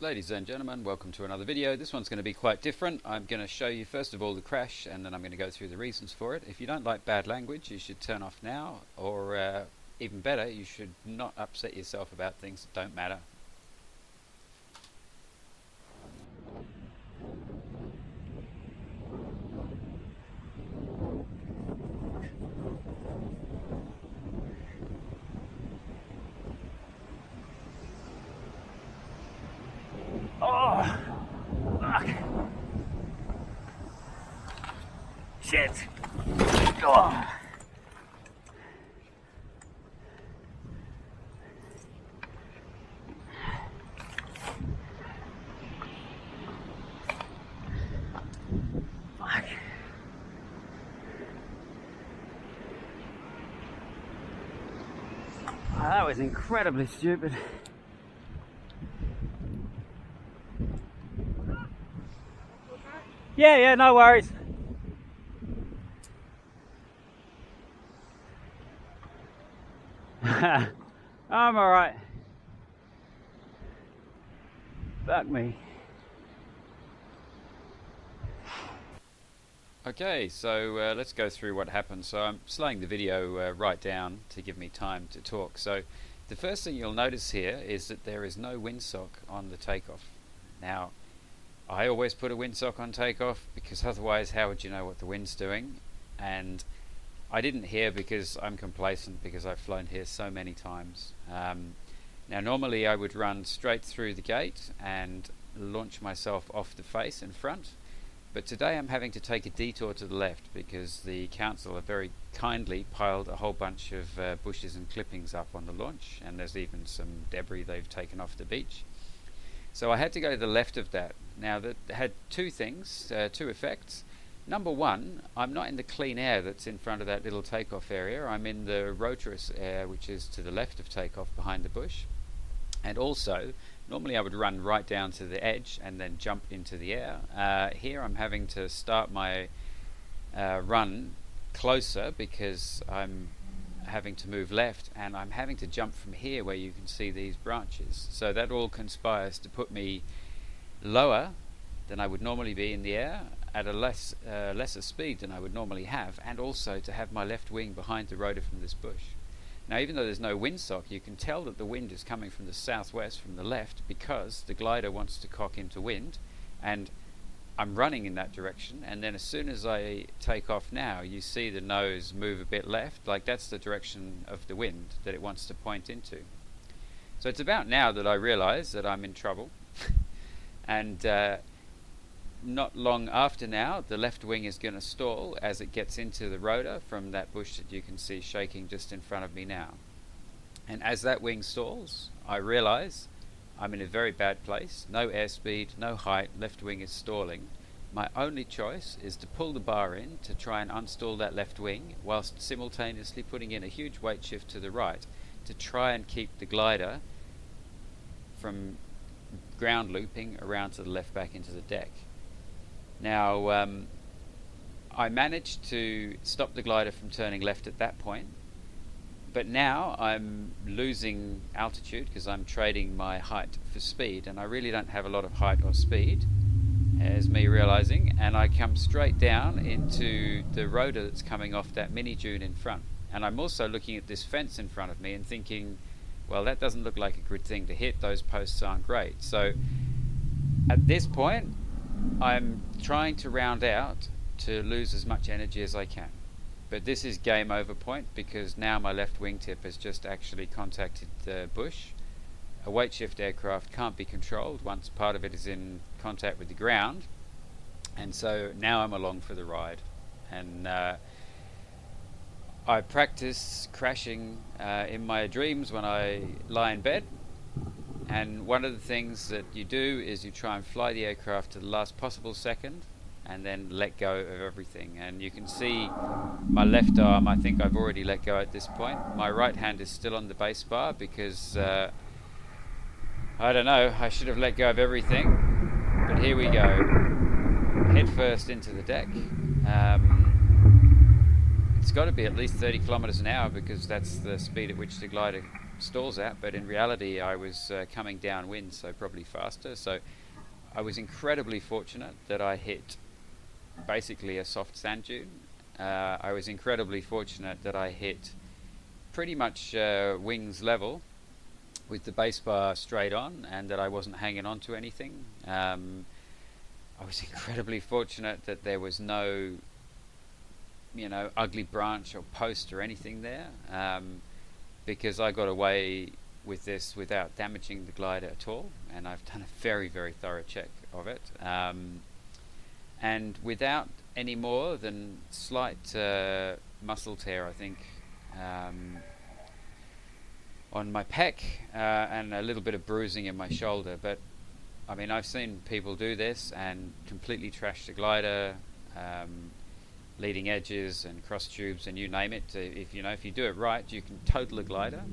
Ladies and gentlemen, welcome to another video. This one's going to be quite different. I'm going to show you first of all the crash, and then I'm going to go through the reasons for it. If you don't like bad language, you should turn off now, or even better, you should not upset yourself about things that don't matter. Oh, fuck. Shit. Oh. Fuck. Oh, that was incredibly stupid. Yeah, no worries. I'm alright. Fuck me. Okay, so let's go through what happened. So I'm slowing the video right down to give me time to talk. So the first thing you'll notice here is that there is no windsock on the takeoff. Now, I always put a windsock on takeoff because otherwise how would you know what the wind's doing? And I didn't here because I'm complacent, because I've flown here so many times. Now normally I would run straight through the gate and launch myself off the face in front, but today I'm having to take a detour to the left because the council have very kindly piled a whole bunch of bushes and clippings up on the launch, and there's even some debris they've taken off the beach. So I had to go to the left of that. Now that had two effects. Number one, I'm not in the clean air that's in front of that little takeoff area. I'm in the rotorless air, which is to the left of takeoff behind the bush. And also, normally I would run right down to the edge and then jump into the air. Here I'm having to start my run closer because I'm having to move left, and I'm having to jump from here where you can see these branches. So that all conspires to put me lower than I would normally be in the air, at a lesser speed than I would normally have, and also to have my left wing behind the rotor from this bush. Now even though there's no windsock, you can tell that the wind is coming from the southwest, from the left, because the glider wants to cock into wind, and I'm running in that direction. And then as soon as I take off now, you see the nose move a bit left, like that's the direction of the wind that it wants to point into. So it's about now that I realize that I'm in trouble. And not long after now, the left wing is going to stall as it gets into the rotor from that bush that you can see shaking just in front of me now. And as that wing stalls, I realize I'm in a very bad place. No airspeed, no height, left wing is stalling. My only choice is to pull the bar in to try and unstall that left wing, whilst simultaneously putting in a huge weight shift to the right to try and keep the glider from ground looping around to the left back into the deck. Now I managed to stop the glider from turning left at that point, but now I'm losing altitude because I'm trading my height for speed, and I really don't have a lot of height or speed, as me realizing, and I come straight down into the rotor that's coming off that mini dune in front. And I'm also looking at this fence in front of me and thinking, well, that doesn't look like a good thing to hit. Those posts aren't great. So at this point, I'm trying to round out to lose as much energy as I can. But this is game over point, because now my left wingtip has just actually contacted the bush. A weight shift aircraft can't be controlled once part of it is in contact with the ground. And so now I'm along for the ride. And I practice crashing in my dreams when I lie in bed. And one of the things that you do is you try and fly the aircraft to the last possible second and then let go of everything. And you can see my left arm, I think I've already let go at this point. My right hand is still on the base bar because I don't know, I should have let go of everything. But here we go, head first into the deck. It's got to be at least 30 kilometers an hour because that's the speed at which the glider stalls at, but in reality I was coming downwind, so probably faster. So I was incredibly fortunate that I hit basically a soft sand dune. I was incredibly fortunate that I hit pretty much wings level with the base bar straight on, and that I wasn't hanging on to anything. I was incredibly fortunate that there was no, ugly branch or post or anything there, because I got away with this without damaging the glider at all, and I've done a very, very thorough check of it, and without any more than slight muscle tear, I think, on my pec, and a little bit of bruising in my shoulder. But I mean, I've seen people do this and completely trash the glider, leading edges and cross tubes and you name it. If you do it right, you can total a glider.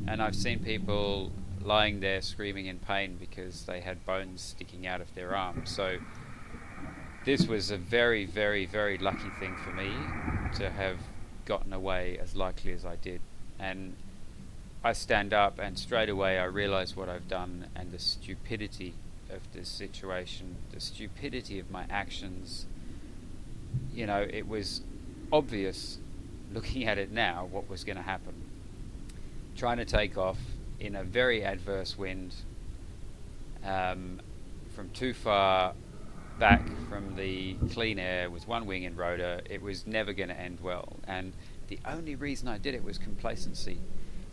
And I've seen people lying there screaming in pain because they had bones sticking out of their arms. So this was a very, very, very lucky thing for me to have gotten away as likely as I did. And I stand up and straight away I realize what I've done and the stupidity of this situation, the stupidity of my actions. It was obvious looking at it now what was going to happen. Trying to take off in a very adverse wind, from too far back from the clean air with one wing in rotor, it was never going to end well. And the only reason I did it was complacency.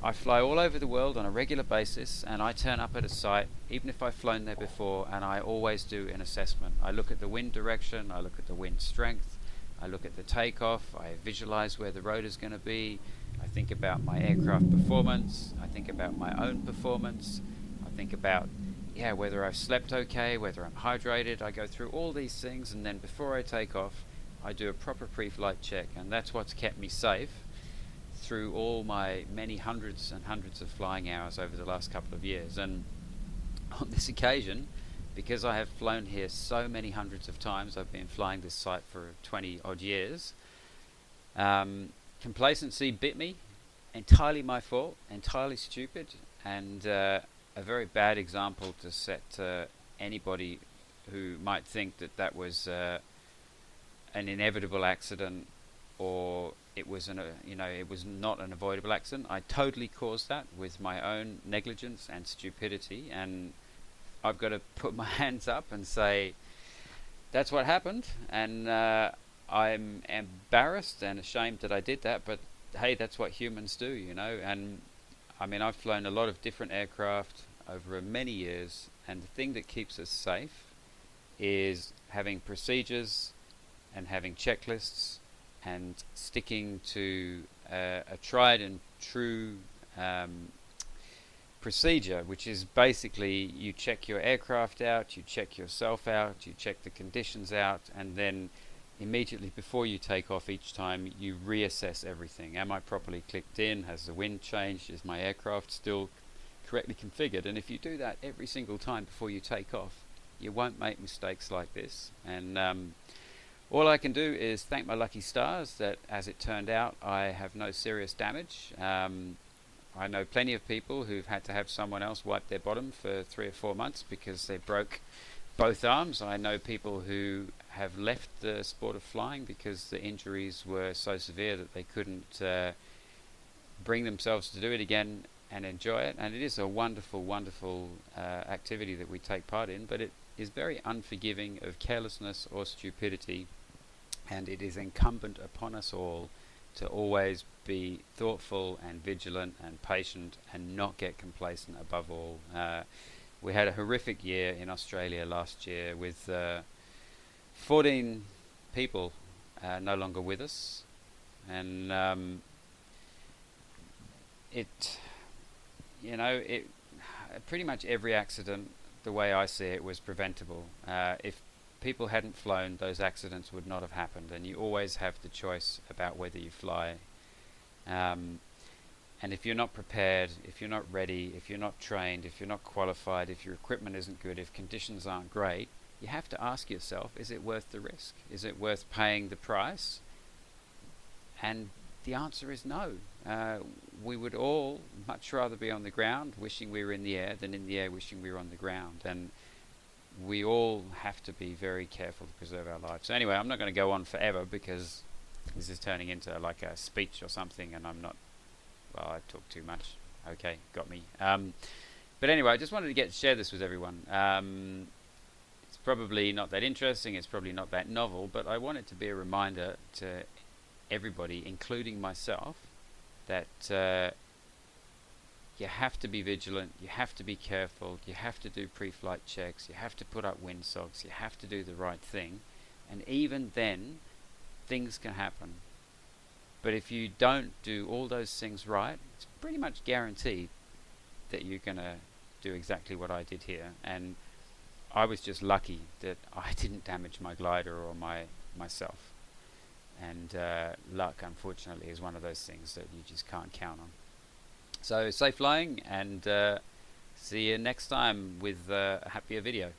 I fly all over the world on a regular basis, and I turn up at a site, even if I've flown there before, and I always do an assessment. I look at the wind direction, I look at the wind strength, I look at the takeoff, I visualize where the rotor's going to be, I think about my aircraft performance, I think about my own performance, I think about whether I've slept okay, whether I'm hydrated. I go through all these things, and then before I take off I do a proper pre-flight check, and that's what's kept me safe through all my many hundreds and hundreds of flying hours over the last couple of years. And on this occasion, because I have flown here so many hundreds of times, I've been flying this site for 20 odd years, complacency bit me. Entirely my fault, entirely stupid, and a very bad example to set anybody who might think that was an inevitable accident, or it was it was not an avoidable accident. I totally caused that with my own negligence and stupidity, and I've got to put my hands up and say that's what happened, and I'm embarrassed and ashamed that I did that, but hey, that's what humans do, and I mean, I've flown a lot of different aircraft over many years, and the thing that keeps us safe is having procedures and having checklists and sticking to a tried and true procedure, which is basically you check your aircraft out, you check yourself out, you check the conditions out, and then immediately before you take off each time you reassess everything. Am I properly clicked in? Has the wind changed? Is my aircraft still correctly configured? And if you do that every single time before you take off, you won't make mistakes like this. And all I can do is thank my lucky stars that, as it turned out, I have no serious damage. I know plenty of people who've had to have someone else wipe their bottom for 3 or 4 months because they broke both arms. I know people who have left the sport of flying because the injuries were so severe that they couldn't bring themselves to do it again and enjoy it. And it is a wonderful, wonderful activity that we take part in, but it is very unforgiving of carelessness or stupidity, and it is incumbent upon us all to always be thoughtful and vigilant and patient and not get complacent above all. We had a horrific year in Australia last year with 14 people no longer with us, and it pretty much every accident, the way I see it, was preventable. If people hadn't flown, those accidents would not have happened, and you always have the choice about whether you fly. And if you're not prepared, if you're not ready, if you're not trained, if you're not qualified, if your equipment isn't good, if conditions aren't great, you have to ask yourself, is it worth the risk? Is it worth paying the price? And the answer is no. we would all much rather be on the ground wishing we were in the air than in the air wishing we were on the ground. And we all have to be very careful to preserve our lives. So anyway, I'm not going to go on forever because this is turning into like a speech or something, and I'm not. Well, I talk too much. Okay, got me. But anyway, I just wanted to share this with everyone. It's probably not that interesting. It's probably not that novel, but I want it to be a reminder to everybody, including myself, that you have to be vigilant, you have to be careful, you have to do pre-flight checks, you have to put up windsocks, you have to do the right thing, and even then, things can happen. But if you don't do all those things right, it's pretty much guaranteed that you're going to do exactly what I did here. And I was just lucky that I didn't damage my glider or myself. And luck, unfortunately, is one of those things that you just can't count on. So safe flying, and see you next time with a happier video.